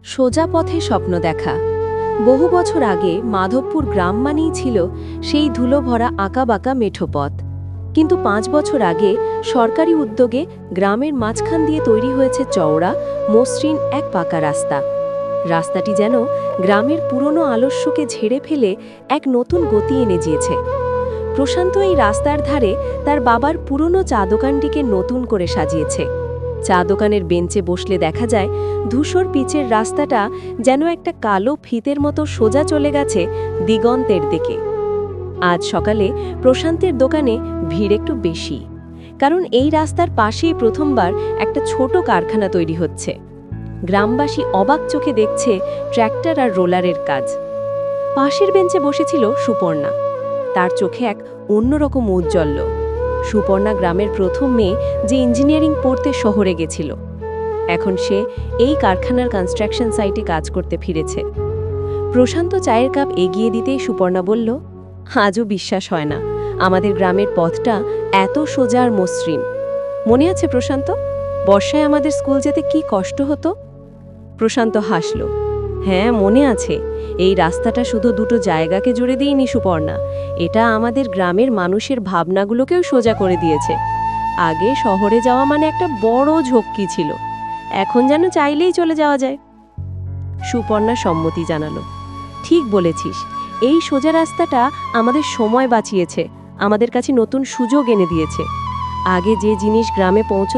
সোজা পথে স্বপ্ন দেখা। বহু বছর আগে মাধবপুর গ্রাম মানেই ছিল সেই ধুলো ভরা আঁকাবাঁকা মেঠো পথ। কিন্তু ৫ বছর আগে সরকারি উদ্যোগে গ্রামের মাঝখান দিয়ে তৈরি হয়েছে চওড়া মসৃণ এক পাকা রাস্তা। রাস্তাটি যেন গ্রামের পুরনো আলস্যকে ঝেড়ে ফেলে এক নতুন গতি এনে দিয়েছে। প্রশান্ত এই রাস্তার ধারে তার বাবার পুরনো চা দোকানটিকে নতুন করে সাজিয়েছে। চা দোকানের বেঞ্চে বসলে দেখা যায় ধূসর পিচের রাস্তাটা যেন একটা কালো ফিতের মতো সোজা চলে গেছে দিগন্তের দিকে। আজ সকালে প্রশান্তের দোকানে ভিড় একটু বেশি, কারণ এই রাস্তার পাশেই প্রথমবার একটা ছোট কারখানা তৈরি হচ্ছে। গ্রামবাসী অবাক চোখে দেখছে ট্র্যাক্টর আর রোলারের কাজ। পাশের বেঞ্চে বসেছিল সুপর্ণা। তার চোখে এক অন্যরকম ঔজ্জ্বল্য। সুপর্ণা গ্রামের প্রথম মেয়ে, যে ইঞ্জিনিয়ারিং পড়তে শহরে গেছিল। এখন সে এই কারখানার কনস্ট্রাকশন সাইটে কাজ করতে ফিরেছে। প্রশান্ত চায়ের কাপ এগিয়ে দিতেই সুপর্ণা বলল, আজও বিশ্বাস হয় না আমাদের গ্রামের পথটা এত সোজা আর মসৃণ। মনে আছে প্রশান্ত, বর্ষায় আমাদের স্কুল যেতে কি কষ্ট হতো? প্রশান্ত হাসল। হ্যাঁ, মনে আছে। এই রাস্তাটা শুধু দুটো জায়গাকে জুড়ে দিইনি সুপর্ণা, এটা আমাদের গ্রামের মানুষের ভাবনাগুলোকেও সোজা করে দিয়েছে। আগে শহরে যাওয়া মানে একটা বড় ঝক্কি ছিল, এখন যেন চাইলেই চলে যাওয়া যায়। সুপর্ণা সম্মতি জানালো, ঠিক বলেছিস। এই সোজা রাস্তাটা আমাদের সময় বাঁচিয়েছে, আমাদের কাছে নতুন সুযোগ এনে দিয়েছে। আগে যে জিনিস গ্রামে পৌঁছ